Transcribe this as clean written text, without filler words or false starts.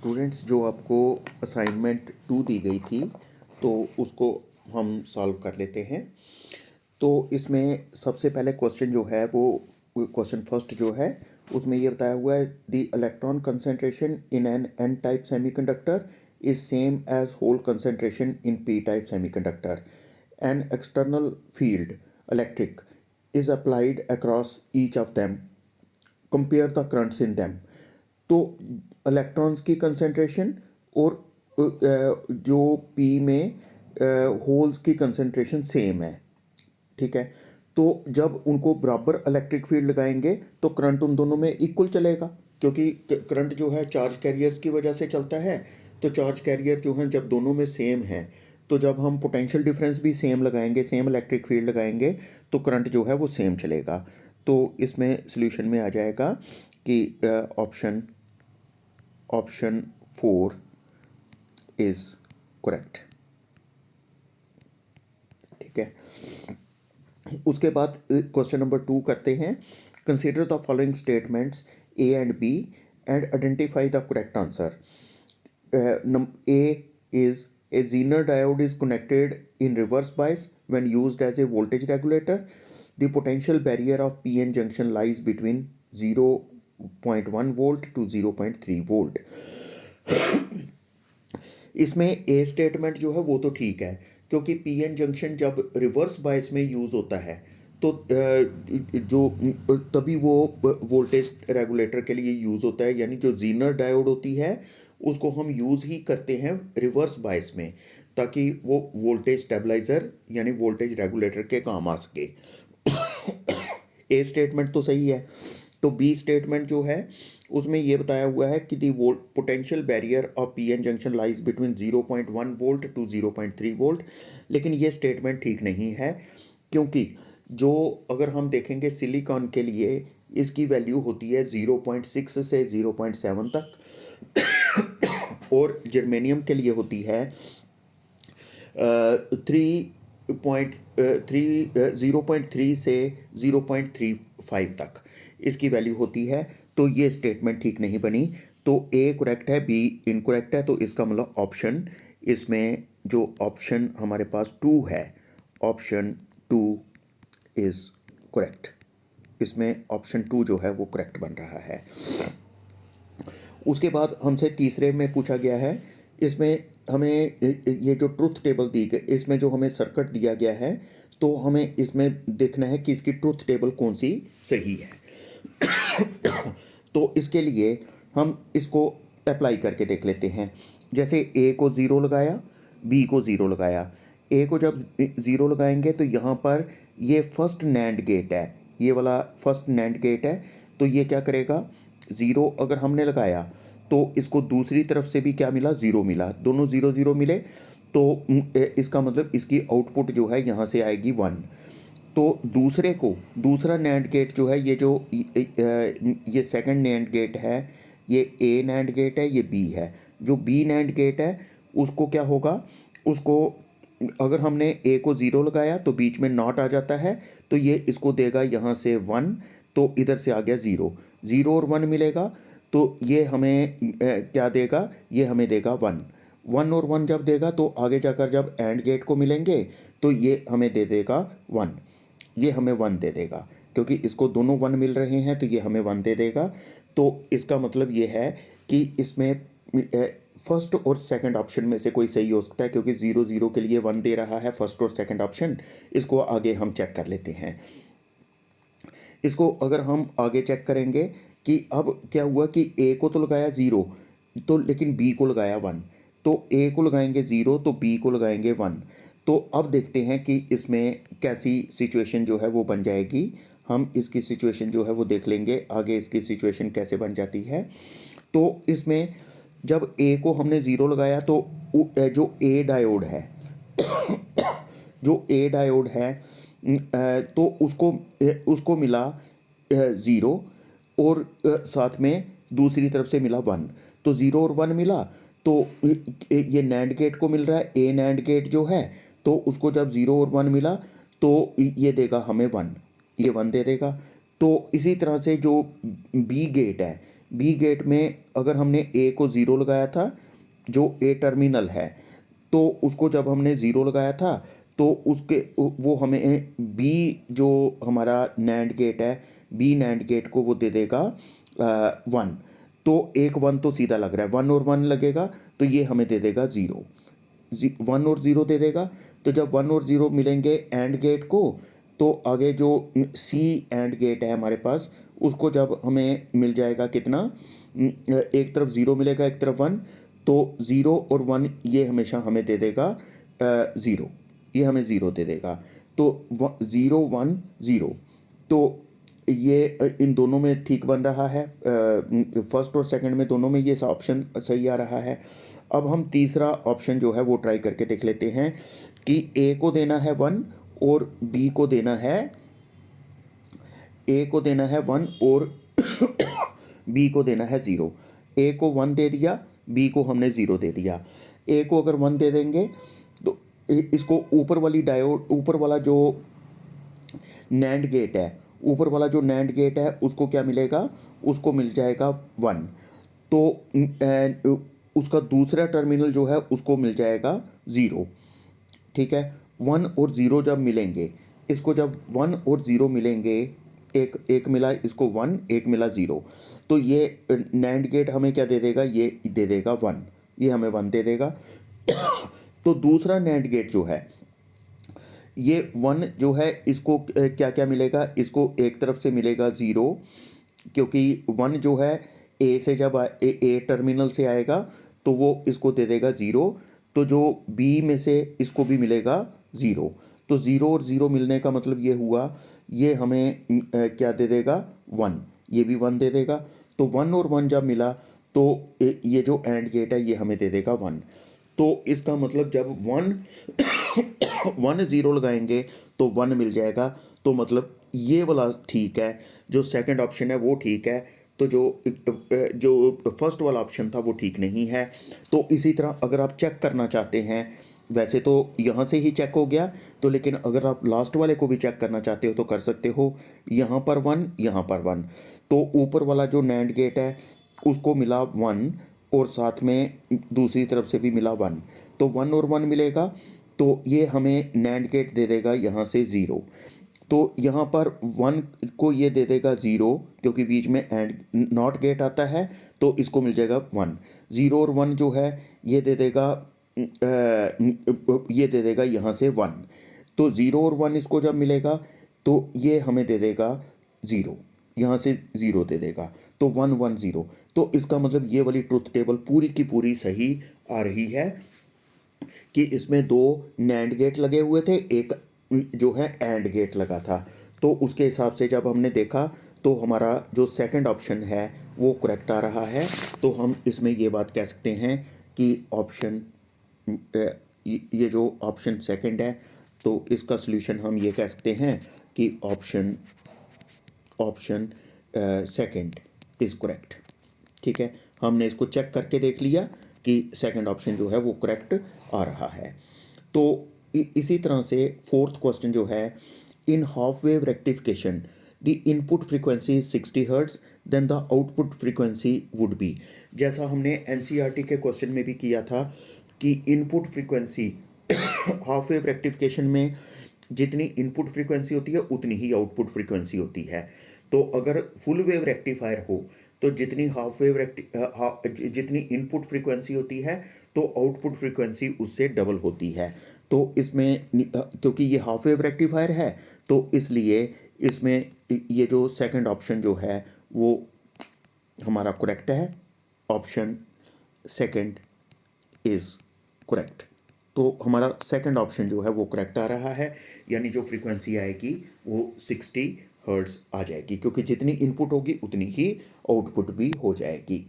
Students जो आपको assignment 2 दी गई थी तो उसको हम सॉल्व कर लेते हैं। तो इसमें सबसे पहले क्वेश्चन जो है वो क्वेश्चन फर्स्ट जो है उसमें ये बताया हुआ है the electron concentration in an n type semiconductor is same as hole concentration in p type semiconductor. An external field electric is applied across each of them, compare the currents in them. तो electrons की concentration और जो P में holes की concentration same है, ठीक है। तो जब उनको बराबर इलेक्ट्रिक फील्ड लगाएंगे तो करंट उन दोनों में इक्वल चलेगा, क्योंकि करंट जो है चार्ज कैरियर्स की वजह से चलता है। तो चार्ज कैरियर जो है जब दोनों में सेम है तो जब हम पोटेंशियल डिफरेंस भी सेम लगाएंगे, सेम इलेक्ट्रिक फील्ड लगाएंगे तो करंट जो है वो सेम चलेगा। तो इसमें सॉल्यूशन में आ जाएगा कि ऑप्शन 4 इज करेक्ट, ठीक है। उसके बाद क्वेश्चन नंबर 2 करते हैं। Consider the following statements A and B and identify the correct answer. A is a Zener diode is connected in reverse bias when used as a voltage regulator. The potential barrier of PN junction lies between 0.1 volt to 0.3 volt. इसमें ए statement जो है वो तो ठीक है, क्योंकि PN junction जब reverse bias में यूज़ होता है तो जो तभी वो वोल्टेज रेगुलेटर के लिए यूज़ होता है। यानी जो जीनर डायोड होती है उसको हम यूज़ ही करते हैं रिवर्स बायस में, ताकि वो वोल्टेज स्टेबलाइज़र यानी वोल्टेज रेगुलेटर के काम आ सके। ए स्टेटमेंट तो सही है। तो बी स्टेटमेंट जो है उसमें ये बताया हुआ है कि the volt potential barrier of PN junction lies between 0.1 volt to 0.3 volt. लेकिन ये स्टेटमेंट ठीक नहीं है, क्योंकि जो अगर हम देखेंगे सिलिकॉन के लिए इसकी वैल्यू होती है 0.6 से 0.7 तक और जर्मेनियम के लिए होती है 0.3 से 0.35 तक इसकी वैल्यू होती है। तो ये स्टेटमेंट ठीक नहीं बनी। तो ए करेक्ट है, बी इनकरेक्ट है। तो इसका मतलब ऑप्शन, इसमें जो ऑप्शन हमारे पास 2 है, ऑप्शन 2 इज करेक्ट। इसमें ऑप्शन 2 जो है वो करेक्ट बन रहा है। उसके बाद हमसे तीसरे में पूछा गया है, इसमें हमें ये जो ट्रुथ टेबल दी गई, इसमें जो हमें सर्किट दिया गया है तो हमें इसमें देखना है कि इसकी ट्रुथ टेबल कौन सी सही है। तो इसके लिए हम इसको अप्लाई करके देख लेते हैं। जैसे ए को 0 लगाया, बी को 0 लगाया। ए को जब 0 लगाएंगे तो यहाँ पर ये फर्स्ट नैंड गेट है, ये वाला फर्स्ट नैंड गेट है। तो ये क्या करेगा, 0 अगर हमने लगाया तो इसको दूसरी तरफ से भी क्या मिला, 0 मिला। दोनों 0 0 मिले तो इसका मतलब इसकी आउटपुट जो है यहाँ से आएगी 1। तो दूसरे को, दूसरा नैंड गेट जो है, ये जो ये सेकंड नैंड गेट है, ये ए नैंड गेट है, ये बी है। जो बी नैंड गेट है उसको क्या होगा, उसको अगर हमने ए को 0 लगाया तो बीच में नॉट आ जाता है, तो ये इसको देगा यहाँ से 1। तो इधर से आ गया 0, 0 और 1 मिलेगा तो ये हमें क्या देगा, ये हमें देगा 1। 1 और 1 जब देगा तो आगे जाकर जब एंड गेट को मिलेंगे तो ये हमें दे देगा 1, ये हमें 1 दे देगा, क्योंकि इसको दोनों 1 मिल रहे हैं तो ये हमें 1 दे देगा। तो इसका मतलब ये है कि इसमें फर्स्ट और सेकंड ऑप्शन में से कोई सही हो सकता है, क्योंकि 0 0 के लिए 1 दे रहा है फर्स्ट और सेकंड ऑप्शन। इसको आगे हम चेक कर लेते हैं। इसको अगर हम आगे चेक करेंगे कि अब क्या हुआ कि ए को तो लगाया 0 तो, लेकिन बी को लगाया 1। तो ए को लगाएंगे 0 तो बी को लगाएंगे 1। तो अब देखते हैं कि इसमें कैसी सिचुएशन जो है वो बन जाएगी। हम इसकी सिचुएशन जो है वो देख लेंगे आगे, इसकी सिचुएशन कैसे बन जाती है। तो इसमें जब ए को हमने 0 लगाया तो जो ए डायोड है जो ए डायोड है तो उसको मिला 0 और साथ में दूसरी तरफ से मिला 1। तो 0 और 1 मिला तो ये नैंड गेट को मिल रहा है, ए नैंड गेट जो है, तो उसको जब 0 और 1 मिला तो ये देगा हमें 1, ये 1 दे देगा। तो इसी तरह से जो बी गेट है, बी गेट में अगर हमने ए को ज़ीरो लगाया था, जो ए टर्मिनल है, तो उसको जब हमने ज़ीरो लगाया था तो उसके वो हमें बी जो हमारा नैंड गेट है, बी नैंड गेट को वो दे देगा 1। तो एक 1 तो सीधा लग रहा है, 1 और 1 लगेगा तो ये हमें दे देगा 0। 1 और 0 दे देगा। तो जब 1 और 0 मिलेंगे एंड गेट को, तो आगे जो सी एंड गेट है हमारे पास, उसको जब हमें मिल जाएगा कितना, एक तरफ 0 मिलेगा एक तरफ 1, तो 0 और 1 ये हमेशा हमें दे देगा 0, ये हमें 0 दे देगा। तो 0 1 0, तो ये इन दोनों में ठीक बन रहा है, फर्स्ट और सेकंड में दोनों में ये ऑप्शन सही आ रहा है। अब हम तीसरा ऑप्शन जो है वो ट्राई करके देख लेते हैं कि ए को देना है 1 और बी को देना है, ए को देना है 1 और बी को देना है 0। ए को 1 दे दिया, बी को हमने 0 दे दिया। ए को अगर 1 दे देंगे तो इसको ऊपर वाली डायोड, ऊपर वाला जो नैंड गेट है, ऊपर वाला जो नैंड गेट है उसको क्या मिलेगा, उसको मिल जाएगा 1। तो उसका दूसरा टर्मिनल जो है उसको मिल जाएगा 0। ठीक है, 1 और 0 जब मिलेंगे, इसको जब 1 और 0 मिलेंगे, एक एक मिला इसको 1, एक मिला 0, तो ये नैंड गेट हमें क्या दे देगा, ये दे देगा 1, ये हमें 1 दे देगा। तो दूसरा नैंड गेट जो है, ये 1 जो है इसको क्या क्या मिलेगा, इसको एक तरफ से मिलेगा 0, क्योंकि 1 जो है ए से जब ए टर्मिनल से आएगा तो वो इसको दे देगा 0। तो जो बी में से इसको भी मिलेगा 0। तो 0 और 0 मिलने का मतलब ये हुआ, ये हमें क्या दे देगा, 1, ये भी 1 दे देगा। तो 1 और 1 जब मिला तो ये जो एंड गेट है ये हमें दे देगा 1। तो इसका मतलब जब 1 0 लगाएंगे तो 1 मिल जाएगा। तो मतलब ये वाला ठीक है, जो सेकंड ऑप्शन है वो ठीक है। तो जो फर्स्ट वाला ऑप्शन था वो ठीक नहीं है। तो इसी तरह अगर आप चेक करना चाहते हैं, वैसे तो यहाँ से ही चेक हो गया, तो लेकिन अगर आप लास्ट वाले को भी चेक करना चाहते हो तो कर सकते हो। यहाँ पर 1, यहाँ पर 1, तो ऊपर वाला जो नैंड गेट है उसको मिला 1 और साथ में दूसरी तरफ से भी मिला 1, तो 1 और 1 मिलेगा, तो ये हमें नैंड गेट दे देगा यहाँ से 0। तो यहाँ पर 1 को ये दे देगा 0, क्योंकि बीच में एंड नॉट गेट आता है, तो इसको मिल जाएगा 1। 0 और 1 जो है ये दे देगा ये दे देगा यहाँ से 1। तो 0 और 1 इसको जब मिलेगा तो ये हमें दे देगा 0, यहाँ से 0 दे देगा, तो 1 1 0। तो इसका मतलब ये वाली ट्रुथ टेबल पूरी की पूरी सही आ रही है कि इसमें 2 नैंड गेट लगे हुए थे, एक जो है एंड गेट लगा था। तो उसके हिसाब से जब हमने देखा तो हमारा जो सेकंड ऑप्शन है वो करेक्ट आ रहा है। तो हम इसमें ये बात कह सकते हैं कि ऑप्शन ये जो ऑप्शन सेकंड है, तो इसका सॉल्यूशन हम ये कह सकते हैं कि ऑप्शन सेकंड इज़ करेक्ट। ठीक है, हमने इसको चेक करके देख लिया कि सेकंड ऑप्शन जो है वो करेक्ट आ रहा है। तो इसी तरह से फोर्थ क्वेश्चन जो है, in half wave rectification the input frequency 60 hertz, then the output frequency would be. जैसा हमने एनसीईआरटी के क्वेश्चन में भी किया था कि input frequency half wave rectification में जितनी इनपुट फ्रीक्वेंसी होती है उतनी ही आउटपुट फ्रीक्वेंसी होती है। तो अगर फुल वेव रेक्टिफायर हो तो जितनी जितनी इनपुट फ्रीक्वेंसी होती है तो आउटपुट फ्रीक्वेंसी उससे डबल होती है। तो इसमें क्योंकि ये हाफ वेव रेक्टिफायर है तो इसलिए इसमें ये जो सेकंड ऑप्शन जो है वो हमारा करेक्ट है। Option second is correct. तो हमारा सेकंड ऑप्शन जो है वो करेक्ट आ रहा है, यानी जो फ्रीक्वेंसी आएगी वो 60 हर्ट्ज आ जाएगी, क्योंकि जितनी इनपुट होगी उतनी ही आउटपुट भी हो जाएगी।